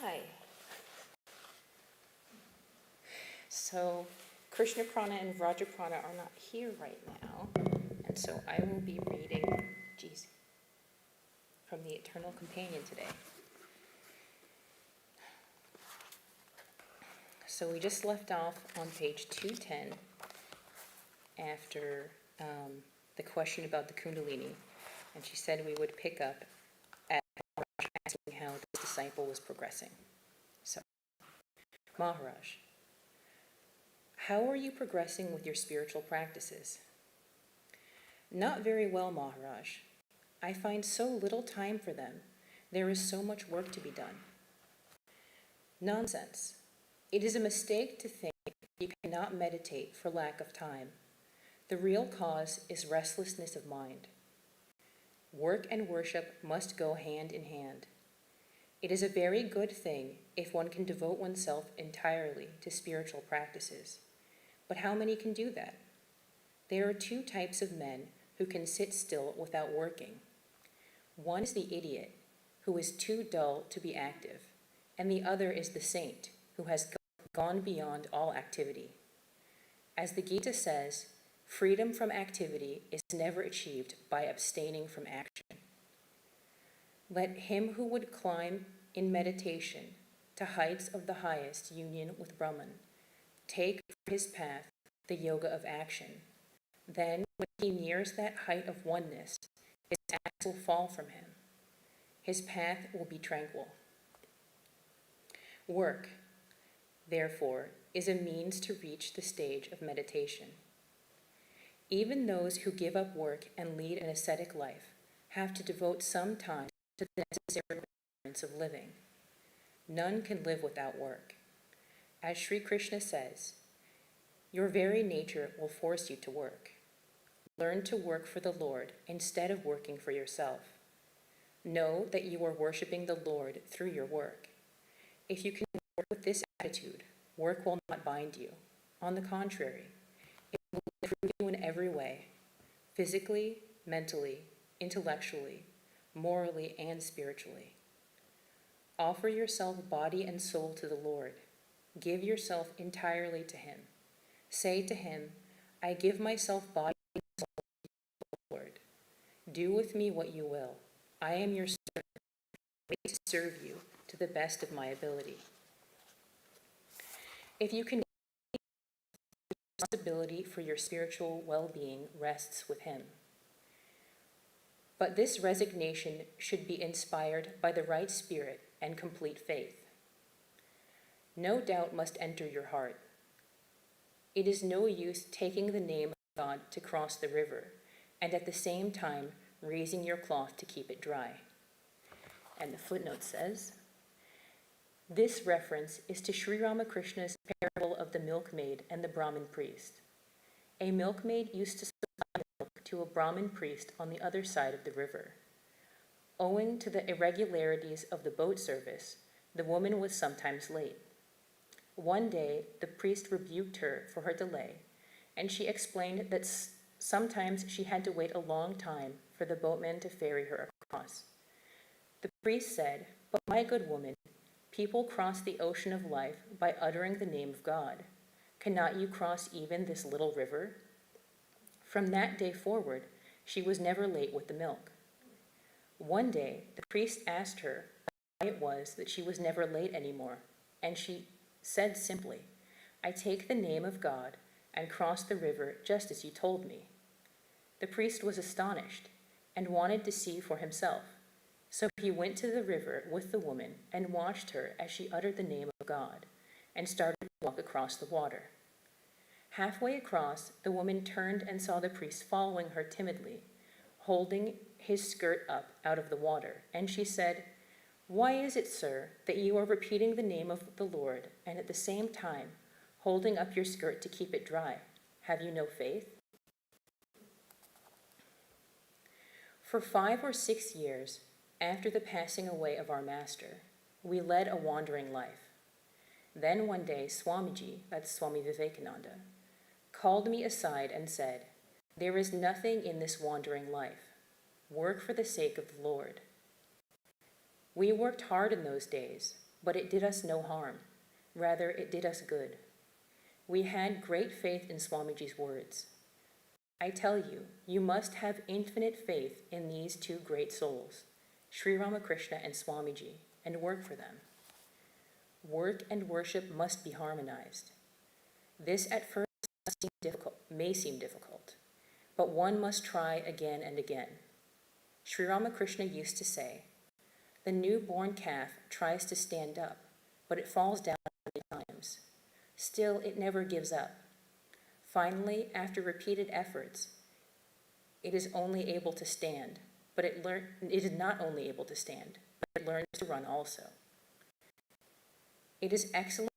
Hi. So Krishna Prana and Vraja Prana are not here right now, and so I will be reading, from the Eternal Companion today. So we just left off on page 210 after the question about the Kundalini, and she said we would pick up at asking how this disciple was progressing. So, Maharaj, how are you progressing with your spiritual practices? Not very well, Maharaj. I find so little time for them. There is so much work to be done. Nonsense. It is a mistake to think you cannot meditate for lack of time. The real cause is restlessness of mind. Work and worship must go hand in hand. It is a very good thing if one can devote oneself entirely to spiritual practices. But how many can do that? There are two types of men who can sit still without working. One is the idiot, who is too dull to be active, and the other is the saint, who has gone beyond all activity. As the Gita says, freedom from activity is never achieved by abstaining from action. Let him who would climb in meditation to heights of the highest union with Brahman take for his path the yoga of action. Then, when he nears that height of oneness, his acts will fall from him. His path will be tranquil. Work, therefore, is a means to reach the stage of meditation. Even those who give up work and lead an ascetic life have to devote some time to the necessary requirements of living. None can live without work. As Sri Krishna says, your very nature will force you to work. Learn to work for the Lord instead of working for yourself. Know that you are worshiping the Lord through your work. If you can work with this attitude, work will not bind you. On the contrary, it will improve you in every way, physically, mentally, intellectually, morally, and spiritually. Offer yourself body and soul to the Lord. Give yourself entirely to Him. Say to Him, I give myself body and soul to you, Lord. Do with me what you will. I am your servant, ready to serve you to the best of my ability. If you can, the responsibility for your spiritual well-being rests with Him. But this resignation should be inspired by the right spirit and complete faith. No doubt must enter your heart. It is no use taking the name of God to cross the river, and at the same time raising your cloth to keep it dry. And the footnote says, this reference is to Sri Ramakrishna's parable of the milkmaid and the Brahmin priest. A milkmaid used to supply milk to a Brahmin priest on the other side of the river. Owing to the irregularities of the boat service, the woman was sometimes late. One day, the priest rebuked her for her delay, and she explained that sometimes she had to wait a long time for the boatman to ferry her across. The priest said, but my good woman, people cross the ocean of life by uttering the name of God. Cannot you cross even this little river? From that day forward, she was never late with the milk. One day, the priest asked her why it was that she was never late anymore, and she said simply, I take the name of God and cross the river just as you told me. The priest was astonished and wanted to see for himself. So he went to the river with the woman and watched her as she uttered the name of God and started to walk across the water. Halfway across, the woman turned and saw the priest following her timidly, holding his skirt up out of the water, and she said, why is it, sir, that you are repeating the name of the Lord and at the same time holding up your skirt to keep it dry? Have you no faith? For 5 or 6 years after the passing away of our master, we led a wandering life. Then one day, Swamiji, that's Swami Vivekananda, called me aside and said, there is nothing in this wandering life. Work for the sake of the Lord. We worked hard in those days, but it did us no harm. Rather, it did us good. We had great faith in Swamiji's words. I tell you, you must have infinite faith in these two great souls, Sri Ramakrishna and Swamiji, and work for them. Work and worship must be harmonized. This at first may seem difficult, but one must try again and again. Sri Ramakrishna used to say, the newborn calf tries to stand up, but it falls down many times. Still, it never gives up. Finally, after repeated efforts, it is only able to stand, but it is not only able to stand, but it learns to run also. It is excellent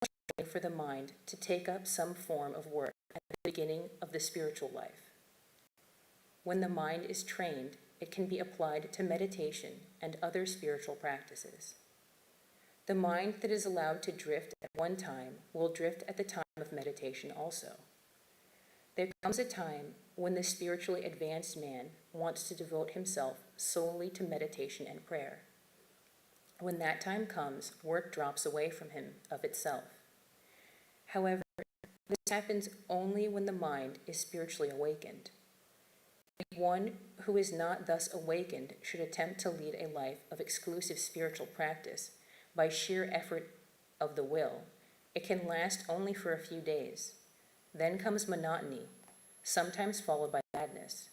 for the mind to take up some form of work at the beginning of the spiritual life. When the mind is trained, it can be applied to meditation and other spiritual practices. The mind that is allowed to drift at one time will drift at the time of meditation also. There comes a time when the spiritually advanced man wants to devote himself solely to meditation and prayer. When that time comes, work drops away from him of itself. However, this happens only when the mind is spiritually awakened. One who is not thus awakened should attempt to lead a life of exclusive spiritual practice by sheer effort of the will. It can last only for a few days. Then comes monotony, sometimes followed by madness.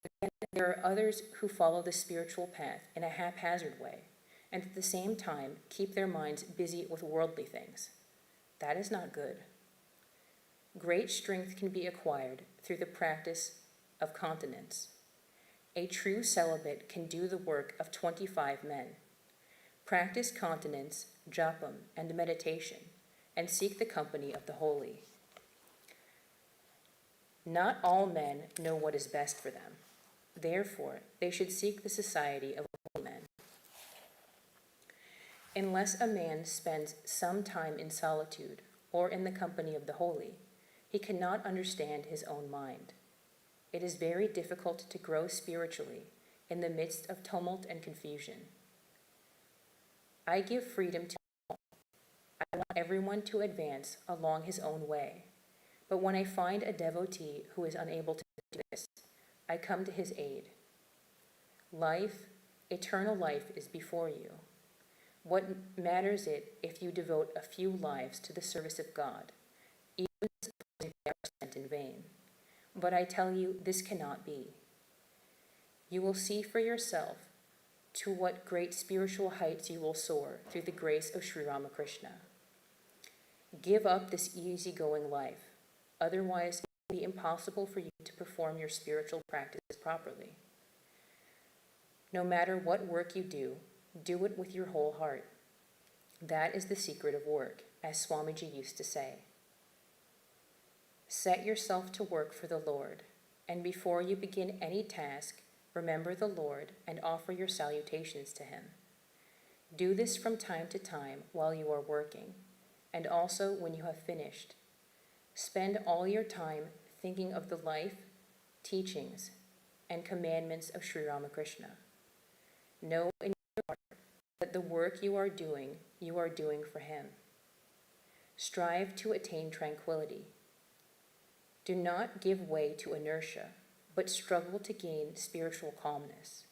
Again, there are others who follow the spiritual path in a haphazard way, and at the same time keep their minds busy with worldly things. That is not good. Great strength can be acquired through the practice of continence. A true celibate can do the work of 25 men. Practice continence, japam, and meditation, and seek the company of the holy. Not all men know what is best for them. Therefore, they should seek the society of holy men. Unless a man spends some time in solitude or in the company of the holy, he cannot understand his own mind. It is very difficult to grow spiritually in the midst of tumult and confusion. I give freedom to all. I want everyone to advance along his own way. But when I find a devotee who is unable to do this, I come to his aid. Life, eternal life, is before you. What matters it if you devote a few lives to the service of God, even if they are spent in vain? But I tell you, this cannot be. You will see for yourself to what great spiritual heights you will soar through the grace of Sri Ramakrishna. Give up this easygoing life, otherwise it will be impossible for you to perform your spiritual practices properly. No matter what work you do it with your whole heart. That is the secret of work, as Swamiji used to say. Set yourself to work for the Lord, and before you begin any task, remember the Lord and offer your salutations to him. Do this from time to time while you are working, and also when you have finished. Spend all your time thinking of the life, teachings, and commandments of Sri Ramakrishna. Know in your heart that the work you are doing for him. Strive to attain tranquility. Do not give way to inertia, but struggle to gain spiritual calmness.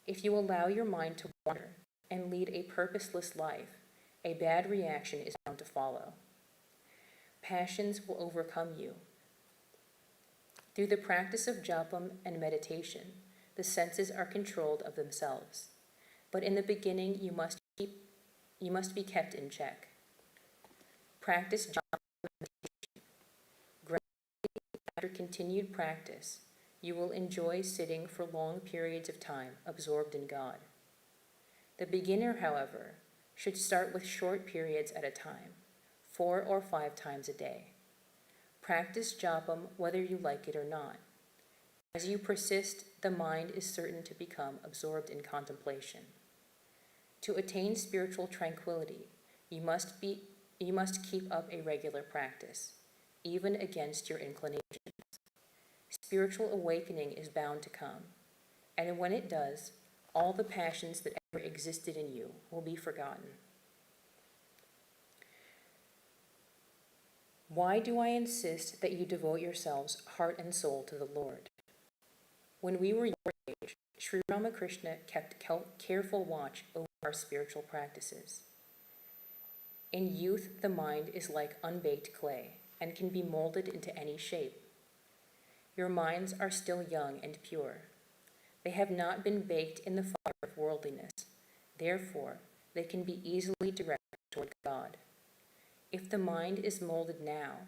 If you allow your mind to wander and lead a purposeless life, a bad reaction is bound to follow. Passions will overcome you. Through the practice of japam and meditation, the senses are controlled of themselves. But in the beginning, you must be kept in check. Practice japam and meditation. Gradually, after continued practice, you will enjoy sitting for long periods of time absorbed in God. The beginner, however, should start with short periods at a time, 4 or 5 times a day. Practice japam whether you like it or not. As you persist, the mind is certain to become absorbed in contemplation. To attain spiritual tranquility, you must keep up a regular practice, even against your inclinations. Spiritual awakening is bound to come, and when it does, all the passions that ever existed in you will be forgotten. Why do I insist that you devote yourselves heart and soul to the Lord? When we were your age, Sri Ramakrishna kept careful watch over our spiritual practices. In youth, the mind is like unbaked clay and can be molded into any shape. Your minds are still young and pure. They have not been baked in the fire of worldliness. Therefore, they can be easily directed toward God. If the mind is molded now,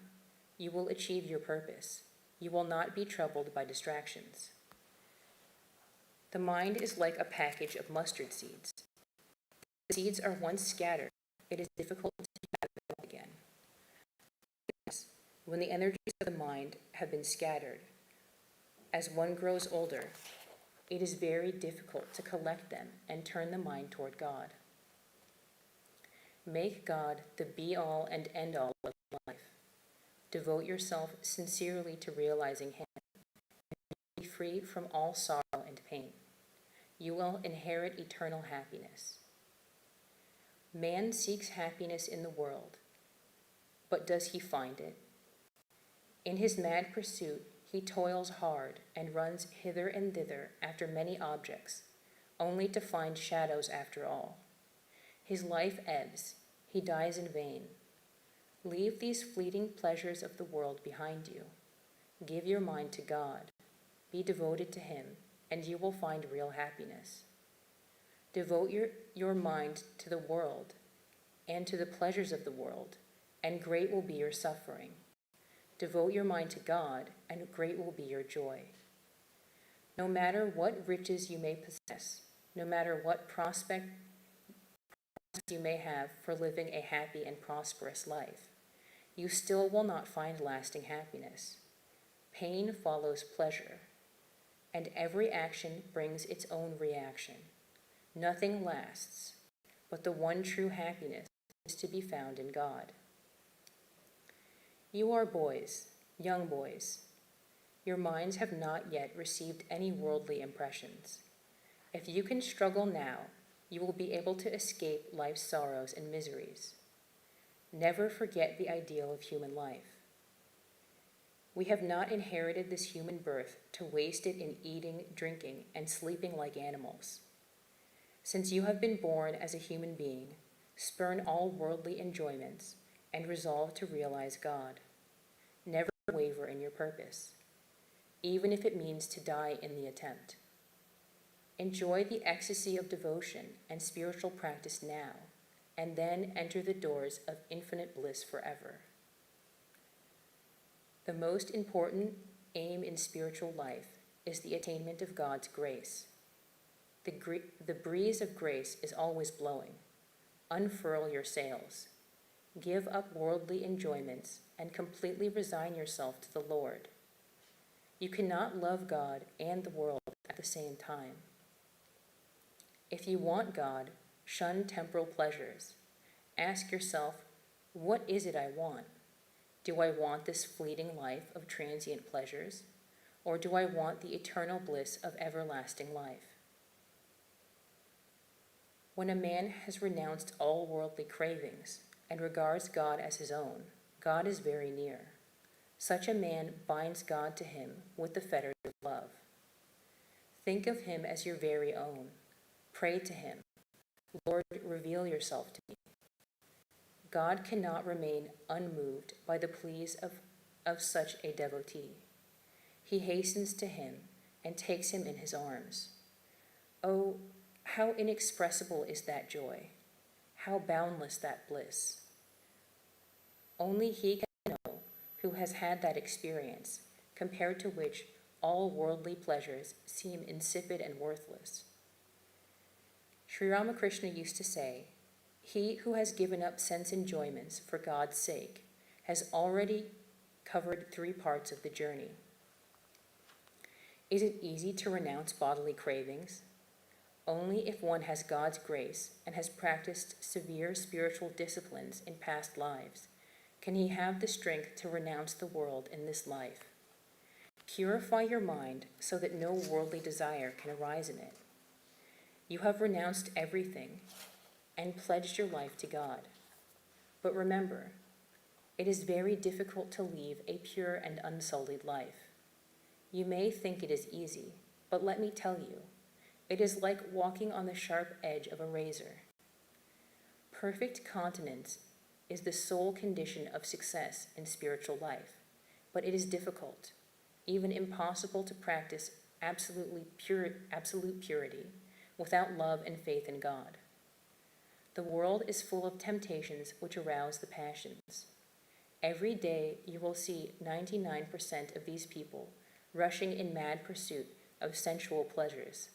you will achieve your purpose. You will not be troubled by distractions. The mind is like a package of mustard seeds. The seeds are once scattered. It is difficult to gather them up again. When the energies of the mind have been scattered, as one grows older, it is very difficult to collect them and turn the mind toward God. Make God the be-all and end-all of life. Devote yourself sincerely to realizing Him and be free from all sorrow and pain. You will inherit eternal happiness. Man seeks happiness in the world, but does he find it? In his mad pursuit, he toils hard and runs hither and thither after many objects, only to find shadows after all. His life ebbs, he dies in vain. Leave these fleeting pleasures of the world behind you. Give your mind to God. Be devoted to Him, and you will find real happiness. Devote your mind to the world and to the pleasures of the world, and great will be your suffering. Devote your mind to God, and great will be your joy. No matter what riches you may possess, no matter what prospect you may have for living a happy and prosperous life, you still will not find lasting happiness. Pain follows pleasure, and every action brings its own reaction. Nothing lasts, but the one true happiness is to be found in God. You are boys, young boys. Your minds have not yet received any worldly impressions. If you can struggle now, you will be able to escape life's sorrows and miseries. Never forget the ideal of human life. We have not inherited this human birth to waste it in eating, drinking, and sleeping like animals. Since you have been born as a human being, spurn all worldly enjoyments and resolve to realize God. Never waver in your purpose, even if it means to die in the attempt. Enjoy the ecstasy of devotion and spiritual practice now, and then enter the doors of infinite bliss forever. The most important aim in spiritual life is the attainment of God's grace. The breeze of grace is always blowing. Unfurl your sails. Give up worldly enjoyments and completely resign yourself to the Lord. You cannot love God and the world at the same time. If you want God, shun temporal pleasures. Ask yourself, what is it I want? Do I want this fleeting life of transient pleasures, or do I want the eternal bliss of everlasting life? When a man has renounced all worldly cravings and regards God as his own, God is very near. Such a man binds God to him with the fetters of love. Think of Him as your very own. Pray to Him, Lord, reveal yourself to me. God cannot remain unmoved by the pleas of such a devotee. He hastens to him and takes him in His arms. Oh, how inexpressible is that joy! How boundless that bliss! Only he can know who has had that experience, compared to which all worldly pleasures seem insipid and worthless. Sri Ramakrishna used to say, "He who has given up sense enjoyments for God's sake has already covered 3 parts of the journey." Is it easy to renounce bodily cravings? Only if one has God's grace and has practiced severe spiritual disciplines in past lives can he have the strength to renounce the world in this life. Purify your mind so that no worldly desire can arise in it. You have renounced everything and pledged your life to God. But remember, It is very difficult to lead a pure and unsullied life. You may think it is easy, but let me tell you, it is like walking on the sharp edge of a razor. Perfect continence is the sole condition of success in spiritual life, but it is difficult, even impossible to practice absolute purity without love and faith in God. The world is full of temptations which arouse the passions. Every day you will see 99% of these people rushing in mad pursuit of sensual pleasures.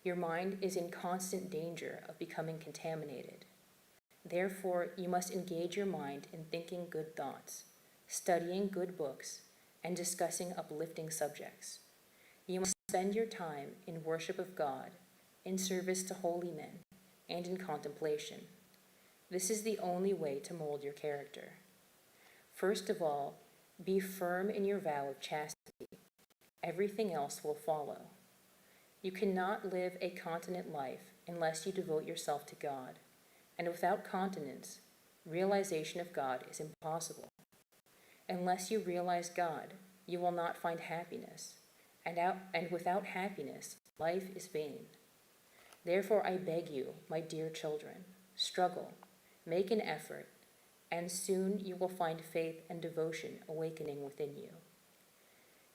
Your mind is in constant danger of becoming contaminated. Therefore, you must engage your mind in thinking good thoughts, studying good books, and discussing uplifting subjects. You must spend your time in worship of God, in service to holy men, and in contemplation. This is the only way to mold your character. First of all, be firm in your vow of chastity. Everything else will follow. You cannot live a continent life unless you devote yourself to God, and without continence, realization of God is impossible. Unless you realize God, you will not find happiness, and without happiness, life is vain. Therefore, I beg you, my dear children, struggle, make an effort, and soon you will find faith and devotion awakening within you.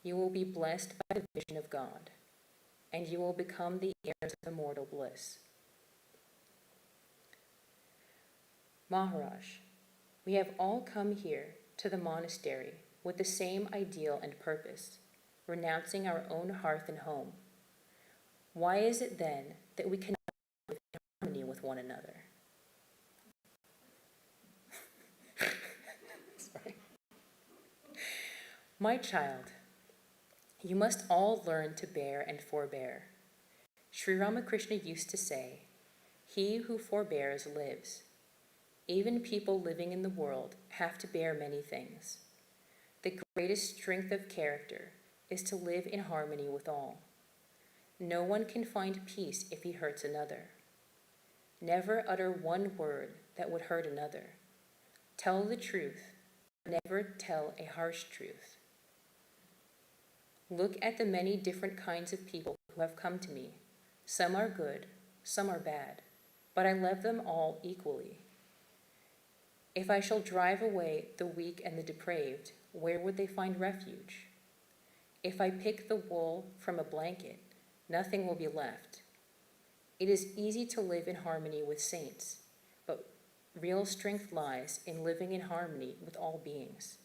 You will be blessed by the vision of God, and you will become the heirs of immortal bliss. Maharaj, we have all come here to the monastery with the same ideal and purpose, renouncing our own hearth and home. Why is it then that we cannot live in harmony with one another? Sorry. My child, you must all learn to bear and forbear. Sri Ramakrishna used to say, "He who forbears lives." Even people living in the world have to bear many things. The greatest strength of character is to live in harmony with all. No one can find peace if he hurts another. Never utter one word that would hurt another. Tell the truth, never tell a harsh truth. Look at the many different kinds of people who have come to me. Some are good, some are bad, but I love them all equally. If I shall drive away the weak and the depraved, where would they find refuge? If I pick the wool from a blanket, nothing will be left. It is easy to live in harmony with saints, but real strength lies in living in harmony with all beings.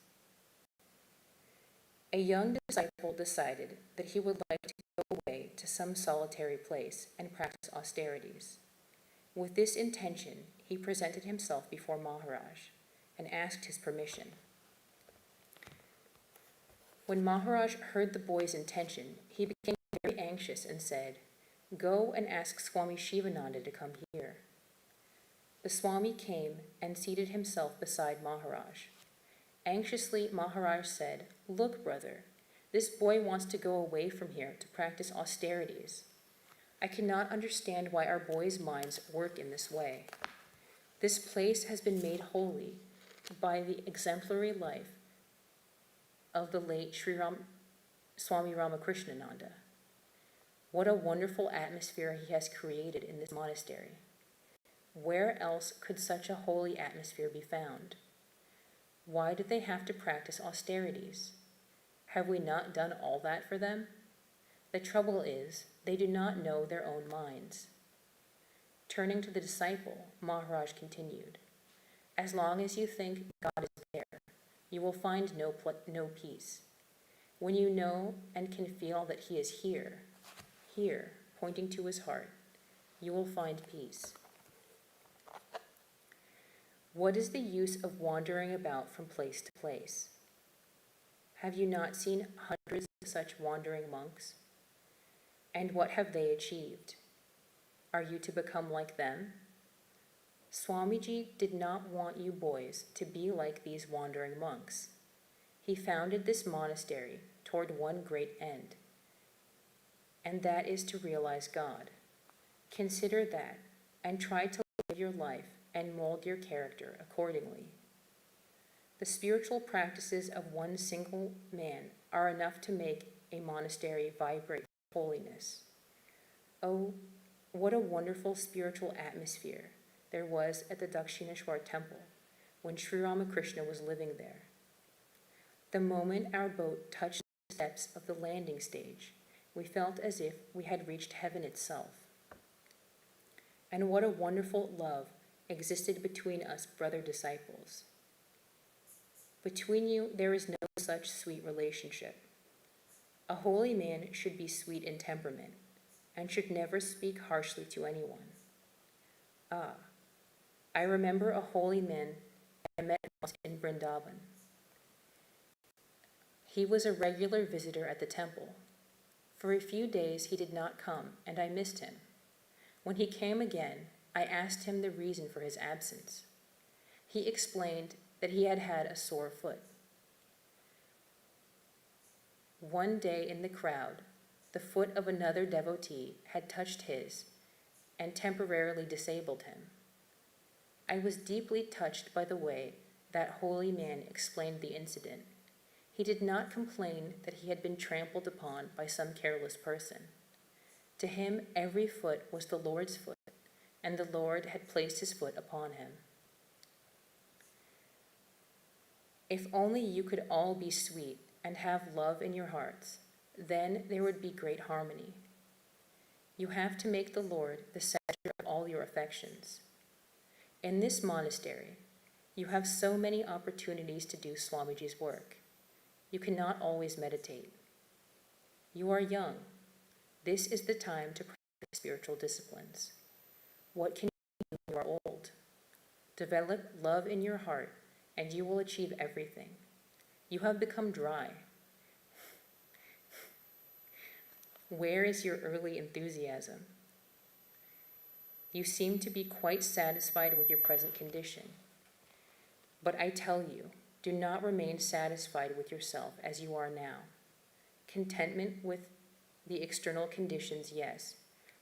A young disciple decided that he would like to go away to some solitary place and practice austerities. With this intention, he presented himself before Maharaj and asked his permission. When Maharaj heard the boy's intention, he became very anxious and said, "Go and ask Swami Shivananda to come here." The Swami came and seated himself beside Maharaj. Anxiously, Maharaj said, "Look, brother, this boy wants to go away from here to practice austerities. I cannot understand why our boys' minds work in this way. This place has been made holy by the exemplary life of the late Swami Ramakrishna Order. What a wonderful atmosphere he has created in this monastery. Where else could such a holy atmosphere be found? Why did they have to practice austerities? Have we not done all that for them? The trouble is, they do not know their own minds." Turning to the disciple, Maharaj continued, "As long as you think God is there, you will find no peace. When you know and can feel that he is here, pointing to his heart, you will find peace. What is the use of wandering about from place to place? Have you not seen hundreds of such wandering monks? And what have they achieved? Are you to become like them? Swamiji did not want you boys to be like these wandering monks. He founded this monastery toward one great end, and that is to realize God. Consider that and try to live your life and mold your character accordingly. The spiritual practices of one single man are enough to make a monastery vibrate with holiness. Oh, what a wonderful spiritual atmosphere there was at the Dakshineshwar temple when Sri Ramakrishna was living there. The moment our boat touched the steps of the landing stage, we felt as if we had reached heaven itself. And what a wonderful love existed between us brother disciples. Between you there is no such sweet relationship. A holy man should be sweet in temperament, and should never speak harshly to anyone. Ah, I remember a holy man I met once in Vrindavan. He was a regular visitor at the temple. For a few days he did not come, and I missed him. When he came again, I asked him the reason for his absence. He explained that he had had a sore foot. One day in the crowd, the foot of another devotee had touched his and temporarily disabled him. I was deeply touched by the way that holy man explained the incident. He did not complain that he had been trampled upon by some careless person. To him, every foot was the Lord's foot, and the Lord had placed his foot upon him. If only you could all be sweet and have love in your hearts, then there would be great harmony. You have to make the Lord the center of all your affections. In this monastery, you have so many opportunities to do Swamiji's work. You cannot always meditate. You are young. This is the time to practice spiritual disciplines. What can you do when you are old? Develop love in your heart, and you will achieve everything. You have become dry. Where is your early enthusiasm? You seem to be quite satisfied with your present condition. But I tell you, do not remain satisfied with yourself as you are now. Contentment with the external conditions, yes,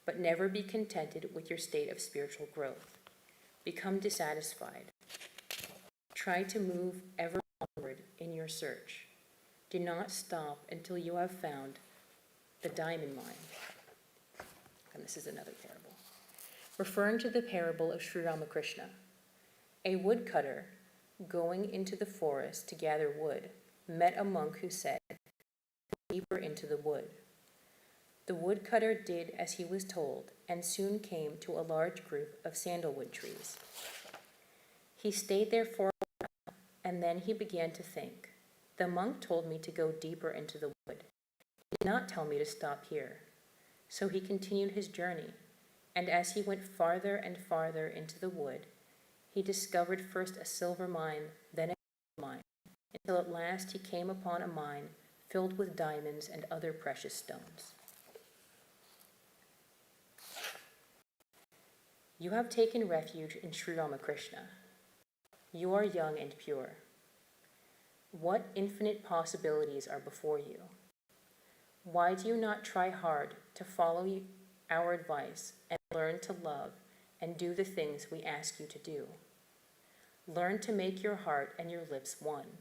but never be contented with your state of spiritual growth. Become dissatisfied. Try to move ever onward in your search. Do not stop until you have found the diamond mine. And this is another parable. Referring to the parable of Sri Ramakrishna, a woodcutter going into the forest to gather wood met a monk who said, "Deeper into the wood." The woodcutter did as he was told and soon came to a large group of sandalwood trees. He stayed there for a while, and then he began to think, "The monk told me to go deeper into the wood. He did not tell me to stop here." So he continued his journey, and as he went farther and farther into the wood, he discovered first a silver mine, then a gold mine, until at last he came upon a mine filled with diamonds and other precious stones. You have taken refuge in Sri Ramakrishna. You are young and pure. What infinite possibilities are before you? Why do you not try hard to follow our advice and learn to love and do the things we ask you to do? Learn to make your heart and your lips one,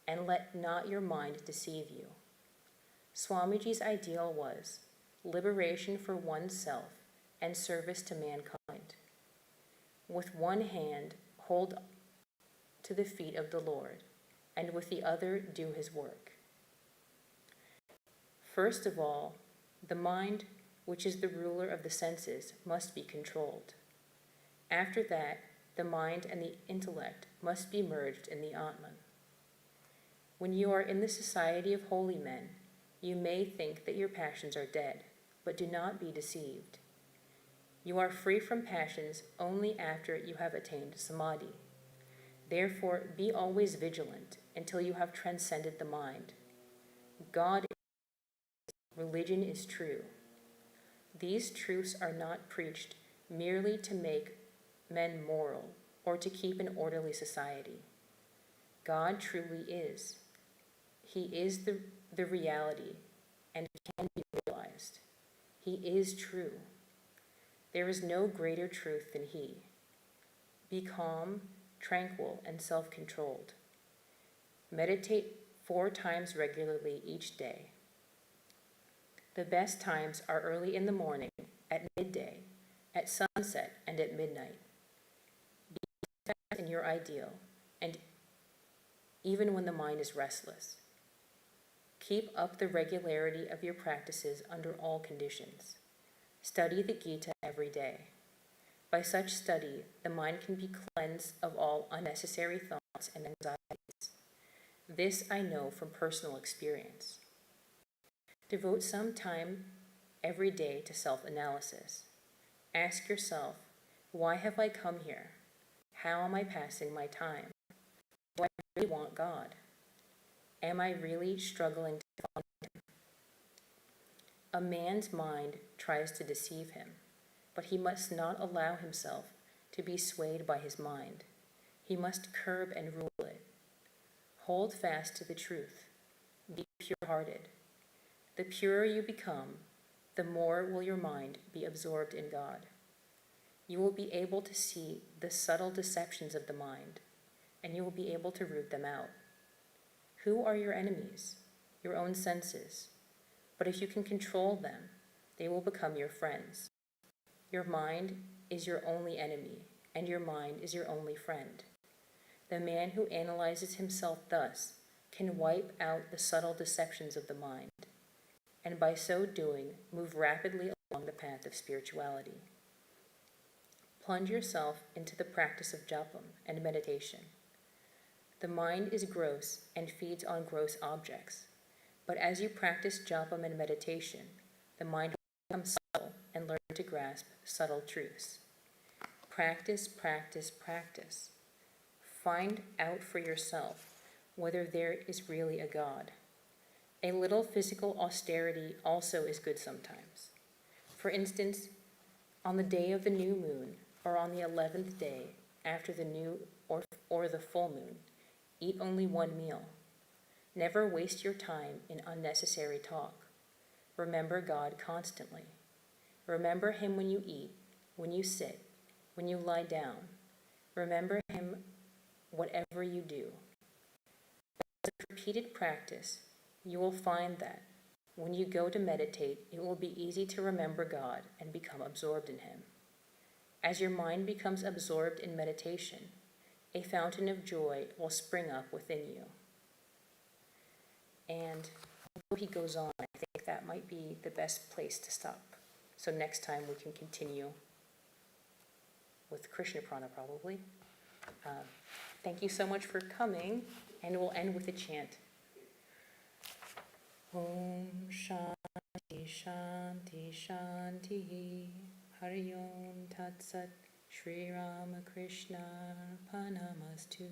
and let not your mind deceive you. Swamiji's ideal was liberation for oneself and service to mankind. With one hand, hold to the feet of the Lord, and with the other, do his work. First of all, the mind, which is the ruler of the senses, must be controlled. After that, the mind and the intellect must be merged in the Atman. When you are in the society of holy men, you may think that your passions are dead, but do not be deceived. You are free from passions only after you have attained samadhi. Therefore, be always vigilant until you have transcended the mind. God is, religion is true. These truths are not preached merely to make men moral or to keep an orderly society. God truly is. He is the reality and can be realized. He is true. There is no greater truth than he. Be calm, tranquil, and self-controlled. Meditate 4 times regularly each day. The best times are early in the morning, at midday, at sunset, and at midnight. Be steadfast in your ideal, and even when the mind is restless. Keep up the regularity of your practices under all conditions. Study the Gita every day. By such study, the mind can be cleansed of all unnecessary thoughts and anxieties. This I know from personal experience. Devote some time every day to self-analysis. Ask yourself, why have I come here? How am I passing my time? Do I really want God? Am I really struggling to find Him? A man's mind tries to deceive him, but he must not allow himself to be swayed by his mind. He must curb and rule it. Hold fast to the truth. Be pure-hearted. The purer you become, the more will your mind be absorbed in God. You will be able to see the subtle deceptions of the mind, and you will be able to root them out. Who are your enemies? Your own senses. But if you can control them, they will become your friends. Your mind is your only enemy, and your mind is your only friend. The man who analyzes himself thus can wipe out the subtle deceptions of the mind, and by so doing, move rapidly along the path of spirituality. Plunge yourself into the practice of japam and meditation. The mind is gross and feeds on gross objects, but as you practice japam and meditation, the mind will become subtle and learn to grasp subtle truths. Practice, practice, practice. Find out for yourself whether there is really a God. A little physical austerity also is good sometimes. For instance, on the day of the new moon, or on the 11th day after the new or the full moon, eat only 1 meal. Never waste your time in unnecessary talk. Remember God constantly. Remember Him when you eat, when you sit, when you lie down. Remember Him whatever you do. With repeated practice, you will find that when you go to meditate, it will be easy to remember God and become absorbed in Him. As your mind becomes absorbed in meditation, a fountain of joy will spring up within you. And although he goes on, I think that might be the best place to stop. So next time we can continue with Krishna Prana probably. Thank you so much for coming, and we'll end with a chant. Om Shanti Shanti Shanti Hari Om Tat Sat Shri Ramakrishna Arpanamastu.